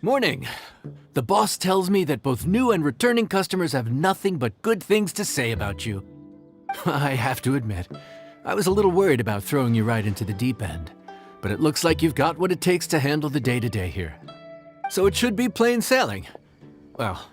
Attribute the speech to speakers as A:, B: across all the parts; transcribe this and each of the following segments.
A: Morning. The boss tells me that both new and returning customers have nothing but good things to say about you. I have to admit, I was a little worried about throwing you right into the deep end, but it looks like you've got what it takes to handle the day-to-day here. So it should be plain sailing. Well,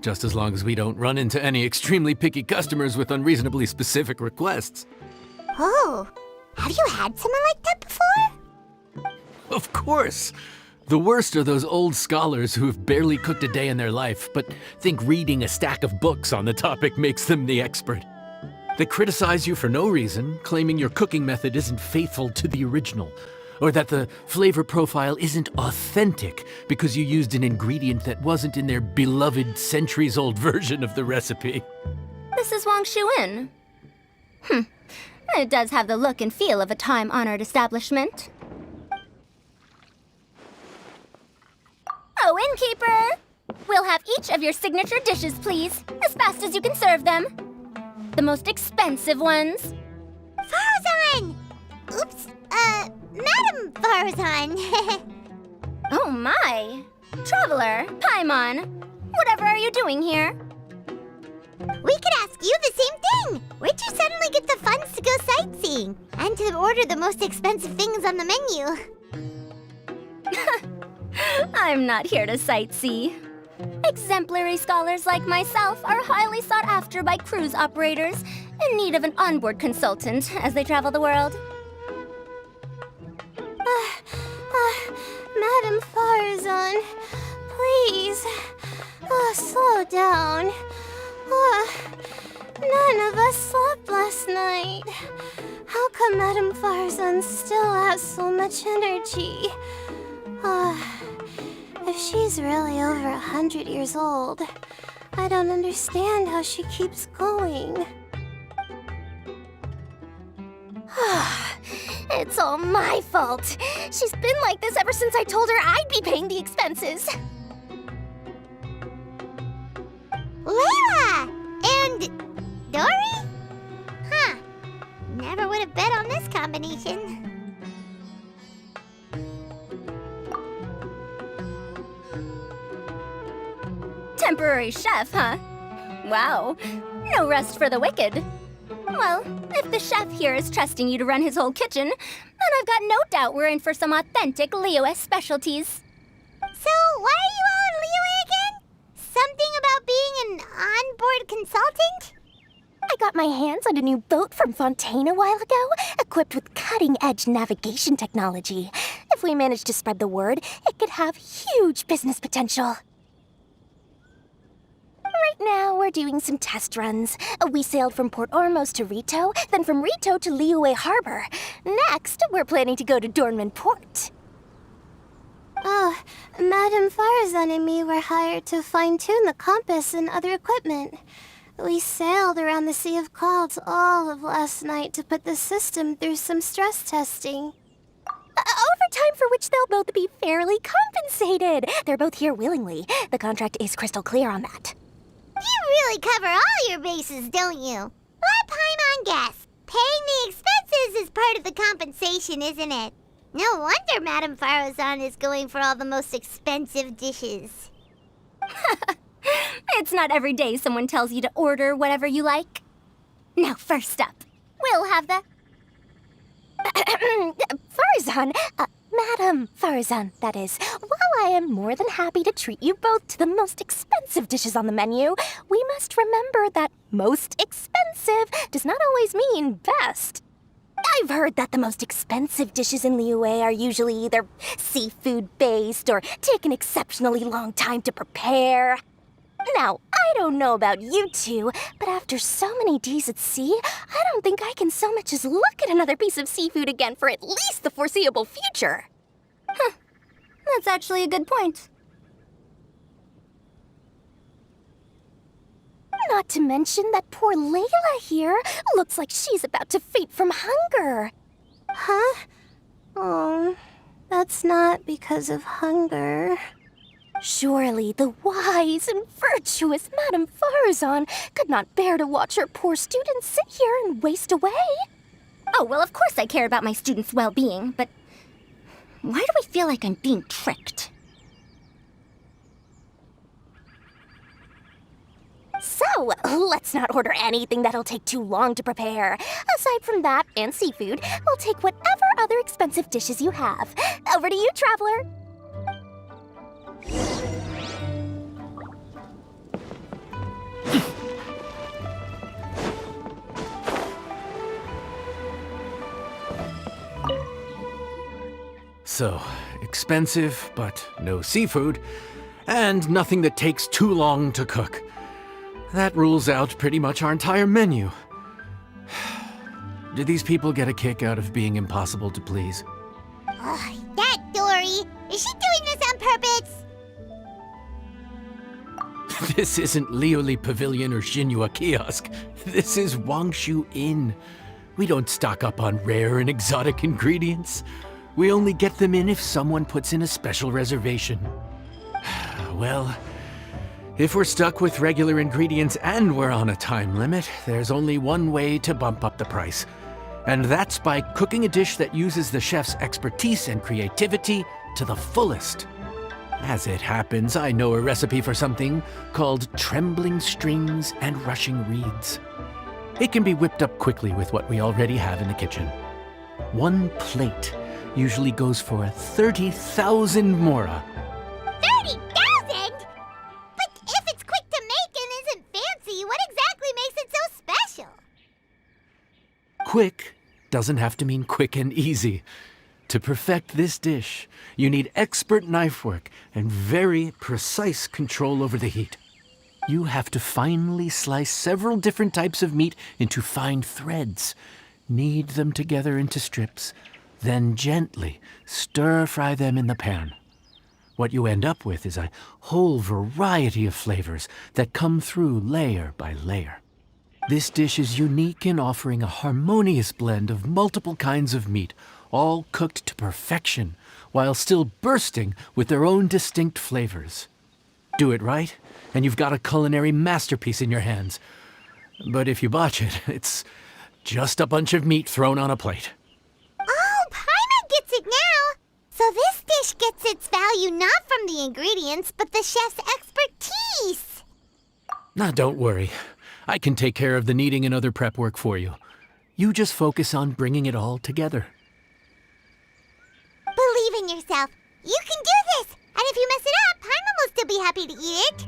A: just as long as we don't run into any extremely picky customers with unreasonably specific requests.
B: Oh, have you had someone like that before?
A: Of course! The worst are those old scholars who have barely cooked a day in their life, but think reading a stack of books on the topic makes them the expert. They criticize you for no reason, claiming your cooking method isn't faithful to the original, or that the flavor profile isn't authentic because you used an ingredient that wasn't in their beloved centuries-old version of the recipe.
C: This is Wangshu. It does have the look and feel of a time-honored establishment. Oh, innkeeper! We'll have each of your signature dishes, please, as fast as you can serve them. The most expensive ones.
B: Farazan! Oops, Madam Farazan.
C: Oh my! Traveler, Paimon, whatever are you doing here?
B: We could ask you the same thing! Where'd you suddenly get the funds to go sightseeing? And to order the most expensive things on the menu?
C: I'm not here to sightsee. Exemplary scholars like myself are highly sought after by cruise operators in need of an onboard consultant as they travel the world.
B: Madam Farazan, please, slow down. None of us slept last night. How come Madam Farazan still has so much energy? If she's really over 100 years old, I don't understand how she keeps going.
C: It's all my fault. She's been like this ever since I told her I'd be paying the expenses.
B: Layla! And Dory? Huh. Never would have bet on this combination.
C: Temporary chef, huh? Wow. No rest for the wicked. Well, if the chef here is trusting you to run his whole kitchen, then I've got no doubt we're in for some authentic Liyue specialties.
B: So, why are you all in Liyue again? Something about being an onboard consultant?
D: I got my hands on a new boat from Fontaine a while ago, equipped with cutting-edge navigation technology. If we manage to spread the word, it could have huge business potential. Right now, we're doing some test runs. We sailed from Port Ormos to Rito, then from Rito to Liyue Harbor. Next, we're planning to go to Dornman Port.
B: Oh, Madam Farazan and me were hired to fine-tune the compass and other equipment. We sailed around the Sea of Clouds all of last night to put the system through some stress testing.
D: Overtime for which they'll both be fairly compensated. They're both here willingly. The contract is crystal clear on that.
B: You really cover all your bases, don't you? Let Paimon guess. Paying the expenses is part of the compensation, isn't it? No wonder Madam Farazan is going for all the most expensive dishes.
C: It's not every day someone tells you to order whatever you like. Now, first up, we'll have the...
D: Farazan, Madam Farazan, that is. While I am more than happy to treat you both to the most expensive dishes on the menu, we must remember that most expensive does not always mean best. I've heard that the most expensive dishes in Liyue are usually either seafood-based or take an exceptionally long time to prepare. Now, I don't know about you two, but after so many days at sea, I don't think I can so much as look at another piece of seafood again for at least the foreseeable future.
C: Huh. That's actually a good point.
D: Not to mention that poor Layla here looks like she's about to faint from hunger.
B: Huh? Oh, that's it's not because of hunger.
D: Surely the wise and virtuous Madame Farazan could not bear to watch her poor students sit here and waste away.
C: Oh, well, of course I care about my students' well-being, but why do I feel like I'm being tricked?
D: So, let's not order anything that'll take too long to prepare. Aside from that and seafood, we'll take whatever other expensive dishes you have. Over to you, traveler.
A: So, expensive, but no seafood, and nothing that takes too long to cook. That rules out pretty much our entire menu. Do these people get a kick out of being impossible to please?
E: That Dory! Is she doing this on purpose?
A: This isn't Liyue Pavilion or Xinhua Kiosk. This is Wangshu Inn. We don't stock up on rare and exotic ingredients. We only get them in if someone puts in a special reservation. Well, if we're stuck with regular ingredients and we're on a time limit, there's only one way to bump up the price. And that's by cooking a dish that uses the chef's expertise and creativity to the fullest. As it happens, I know a recipe for something called trembling strings and rushing reeds. It can be whipped up quickly with what we already have in the kitchen. One plate usually goes for 30,000 mora.
E: 30,000? But if it's quick to make and isn't fancy, what exactly makes it so special?
A: Quick doesn't have to mean quick and easy. To perfect this dish, you need expert knife work and very precise control over the heat. You have to finely slice several different types of meat into fine threads, knead them together into strips, then gently stir-fry them in the pan. What you end up with is a whole variety of flavors that come through layer by layer. This dish is unique in offering a harmonious blend of multiple kinds of meat, all cooked to perfection, while still bursting with their own distinct flavors. Do it right, and you've got a culinary masterpiece in your hands. But if you botch it, it's just a bunch of meat thrown on a plate.
E: Oh, Paimon gets it now! So this dish gets its value not from the ingredients, but the chef's expertise!
A: Now, don't worry. I can take care of the kneading and other prep work for you. You just focus on bringing it all together.
E: Believe in yourself. You can do this! And if you mess it up, Paimon will still be happy to eat it.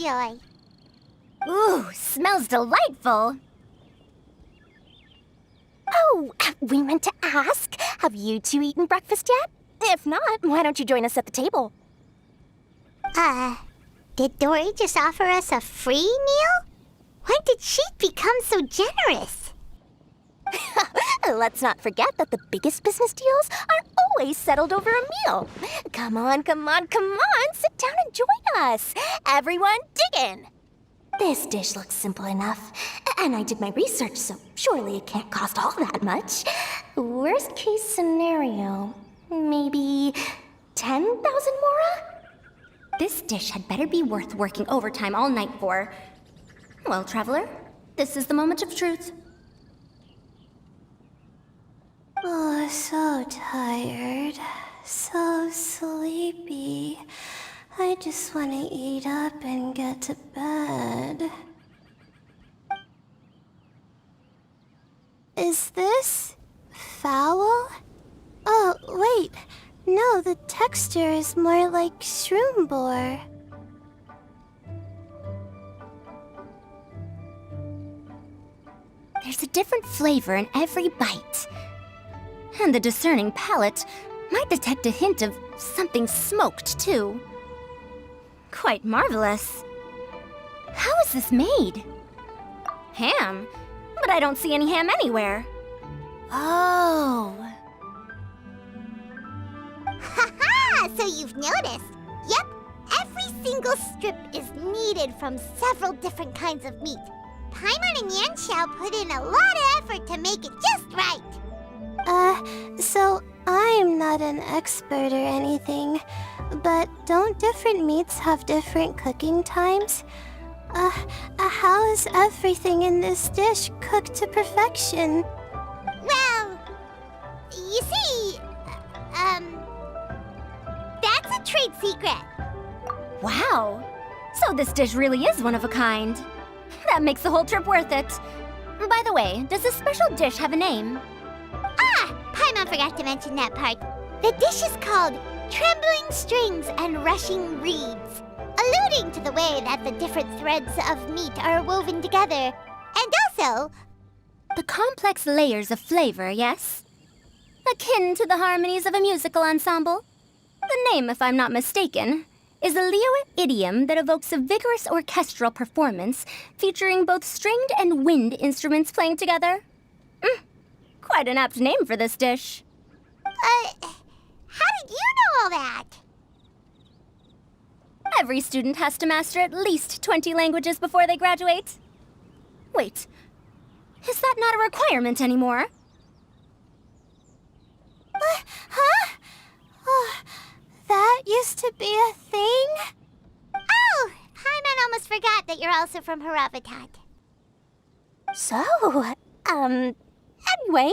E: enjoy.
C: Ooh, smells delightful.
D: Oh, we meant to ask, have you two eaten breakfast yet? If not, why don't you join us at the table?
E: Did Dory just offer us a free meal? When did she become so generous?
D: Let's not forget that the biggest business deals are always settled over a meal. Come on, come on, come on, sit down and join us. Everyone, dig in. This dish looks simple enough, and I did my research, so surely it can't cost all that much. Worst case scenario, maybe 10,000 mora?
C: This dish had better be worth working overtime all night for. Well, traveler, this is the moment of truth.
B: Oh, so tired. So sleepy. I just want to eat up and get to bed. Is this foul? Oh, wait. No, the texture is more like shroom boar.
C: There's a different flavor in every bite. And the discerning palate might detect a hint of something smoked, too. Quite marvelous. How is this made? Ham? But I don't see any ham anywhere. Oh.
E: Haha! So you've noticed. Yep, every single strip is kneaded from several different kinds of meat. Paimon and Yanxiao put in a lot of effort to make it just right.
B: So I'm not an expert or anything, but don't different meats have different cooking times? How is everything in this dish cooked to perfection?
E: Well, you see, that's a trade secret.
C: Wow. So this dish really is one of a kind. That makes the whole trip worth it. By the way, does this special dish have a name?
E: Paimon forgot to mention that part. The dish is called Trembling Strings and Rushing Reeds, alluding to the way that the different threads of meat are woven together. And also,
C: The complex layers of flavor, yes? Akin to the harmonies of a musical ensemble? The name, if I'm not mistaken, is a Liyue idiom that evokes a vigorous orchestral performance featuring both stringed and wind instruments playing together. Quite an apt name for this dish.
E: how did you know all that?
C: Every student has to master at least 20 languages before they graduate. Wait, is that not a requirement anymore?
B: Huh? Oh, that used to be a thing?
E: Oh, Paimon almost forgot that you're also from Haravatat.
D: So, anyway,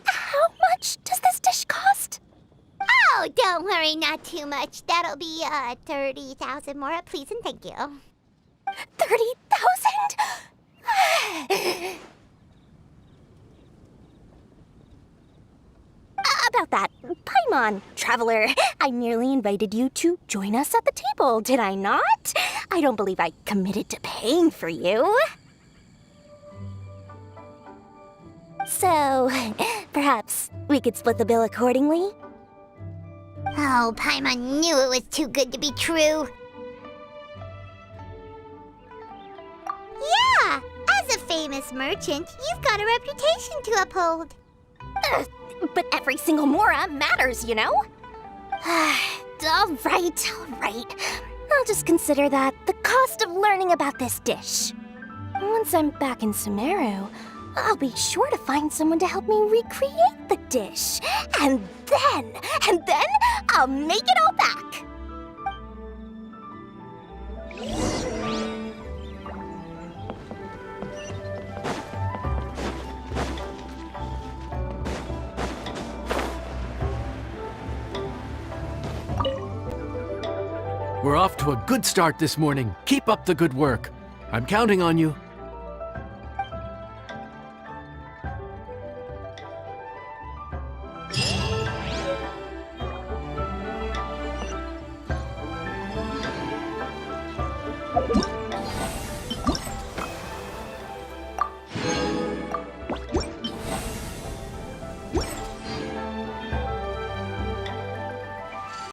D: how much does this dish cost?
E: Oh, don't worry, not too much. That'll be 30,000 mora, please and thank you.
D: 30,000? About that, Paimon, traveler, I nearly invited you to join us at the table, did I not? I don't believe I committed to paying for you. So, perhaps we could split the bill accordingly?
E: Oh, Paimon knew it was too good to be true. Yeah, as a famous merchant, you've got a reputation to uphold.
D: But every single mora matters, you know? All right. I'll just consider that the cost of learning about this dish. Once I'm back in Sumeru, I'll be sure to find someone to help me recreate the dish. And then I'll make it all back.
A: We're off to a good start this morning. Keep up the good work. I'm counting on you.